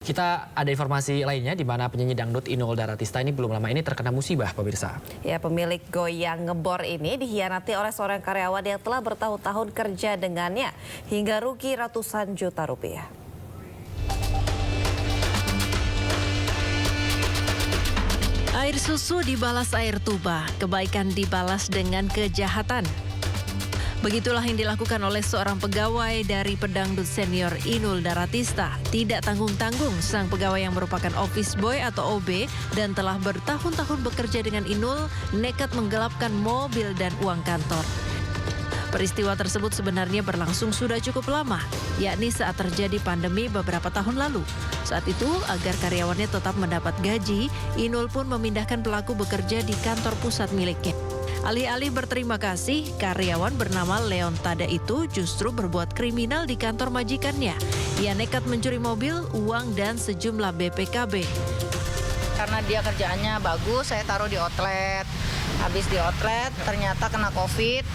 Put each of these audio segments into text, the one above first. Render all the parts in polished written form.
Kita ada informasi lainnya di mana penyanyi dangdut Inul Daratista ini belum lama ini terkena musibah, pemirsa. Ya, pemilik Goyang Ngebor ini dihianati oleh seorang karyawan yang telah bertahun-tahun kerja dengannya hingga rugi ratusan juta rupiah. Air susu dibalas air tuba, kebaikan dibalas dengan kejahatan. Begitulah yang dilakukan oleh seorang pegawai dari pedangdut senior Inul Daratista. Tidak tanggung-tanggung, sang pegawai yang merupakan office boy atau OB dan telah bertahun-tahun bekerja dengan Inul nekat menggelapkan mobil dan uang kantor. Peristiwa tersebut sebenarnya berlangsung sudah cukup lama, yakni saat terjadi pandemi beberapa tahun lalu. Saat itu, agar karyawannya tetap mendapat gaji, Inul pun memindahkan pelaku bekerja di kantor pusat miliknya. Alih-alih berterima kasih, karyawan bernama Leon Tada itu justru berbuat kriminal di kantor majikannya. Ia nekat mencuri mobil, uang, dan sejumlah BPKB. Karena dia kerjaannya bagus, saya taruh di outlet. Habis di outlet, ternyata kena COVID.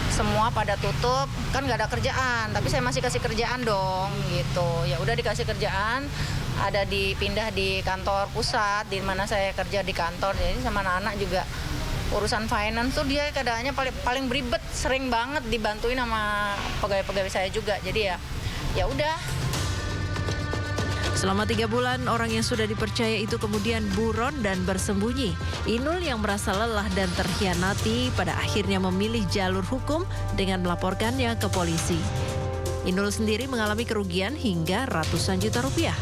Semua pada tutup, kan nggak ada kerjaan. Tapi saya masih kasih kerjaan dong, gitu. Ya udah dikasih kerjaan, ada dipindah di kantor pusat, di mana saya kerja di kantor. Jadi sama anak-anak juga urusan finance tuh dia keadaannya paling beribet, sering banget dibantuin sama pegawai-pegawai saya juga. Jadi ya udah. Selama 3 bulan, orang yang sudah dipercaya itu kemudian buron dan bersembunyi. Inul yang merasa lelah dan terhianati pada akhirnya memilih jalur hukum dengan melaporkannya ke polisi. Inul sendiri mengalami kerugian hingga ratusan juta rupiah.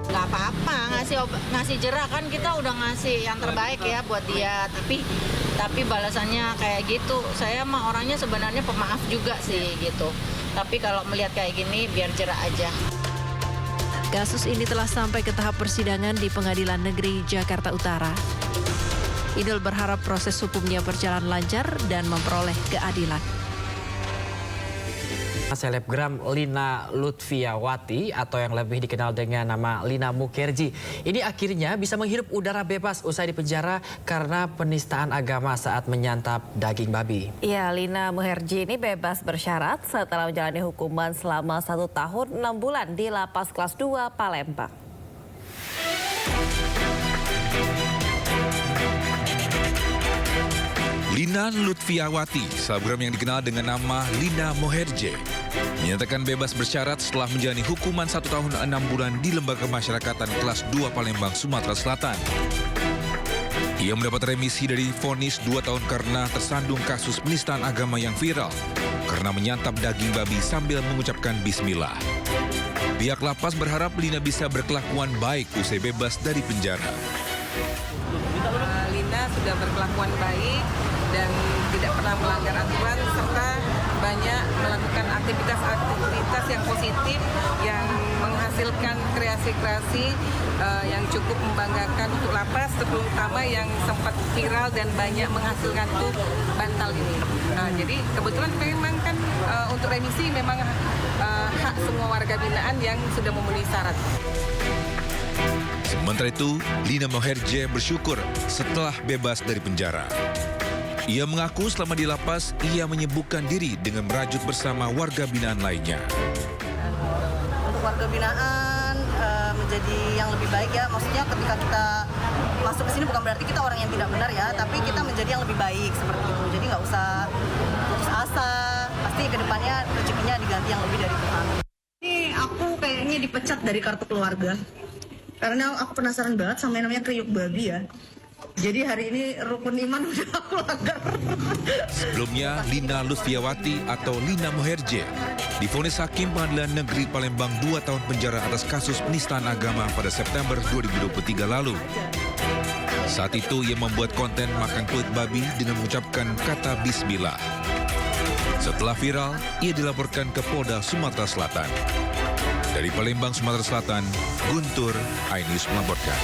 Nggak apa-apa, ngasih jerah kan, kita udah ngasih yang terbaik ya buat dia. Tapi balasannya kayak gitu. Saya mah orangnya sebenarnya pemaaf juga sih gitu. Tapi kalau melihat kayak gini biar jerah aja. Kasus ini telah sampai ke tahap persidangan di Pengadilan Negeri Jakarta Utara. Inul berharap proses hukumnya berjalan lancar dan memperoleh keadilan. Selebgram Lina Lutfiawati atau yang lebih dikenal dengan nama Lina Mukherjee ini akhirnya bisa menghirup udara bebas usai dipenjara karena penistaan agama saat menyantap daging babi. Ya, Lina Mukherjee ini bebas bersyarat setelah menjalani hukuman selama 1 tahun 6 bulan di Lapas Kelas 2 Palembang. Lina Lutfiawati, selebgram yang dikenal dengan nama Lina Mukherjee, menyatakan bebas bersyarat setelah menjalani hukuman 1 tahun 6 bulan di Lembaga Masyarakatan Kelas 2 Palembang, Sumatera Selatan. Ia mendapat remisi dari vonis 2 tahun karena tersandung kasus penistaan agama yang viral karena menyantap daging babi sambil mengucapkan bismillah. Pihak lapas berharap Lina bisa berkelakuan baik usai bebas dari penjara. Lina sudah berkelakuan baik dan tidak pernah melanggar aturan serta banyak melakukan aktivitas yang positif yang menghasilkan kreasi-kreasi yang cukup membanggakan untuk lapas, terutama yang sempat viral dan banyak menghasilkan tuh bantal ini. Jadi kebetulan memang kan untuk remisi memang hak semua warga binaan yang sudah memenuhi syarat. Sementara itu, Lina Mukherjee bersyukur setelah bebas dari penjara. Ia mengaku selama di lapas, ia menyibukkan diri dengan merajut bersama warga binaan lainnya. Untuk warga binaan menjadi yang lebih baik ya, maksudnya ketika kita masuk ke sini bukan berarti kita orang yang tidak benar ya, tapi kita menjadi yang lebih baik seperti itu. Jadi nggak usah putus asa, pasti kedepannya rezekinya diganti yang lebih dari Tuhan. Ini aku kayaknya dipecat dari kartu keluarga. Karena aku penasaran banget sama yang namanya kriuk babi ya. Jadi hari ini rukun iman udah aku langgar. Sebelumnya, Lina Lutfiawati atau Lina Mukherjee divonis Hakim Pengadilan Negeri Palembang 2 tahun penjara atas kasus penistaan agama pada September 2023 lalu. Saat itu ia membuat konten makan kulit babi dengan mengucapkan kata bismillah. Setelah viral, ia dilaporkan ke Polda Sumatera Selatan. Dari Palembang, Sumatera Selatan, Guntur, iNews melaporkan.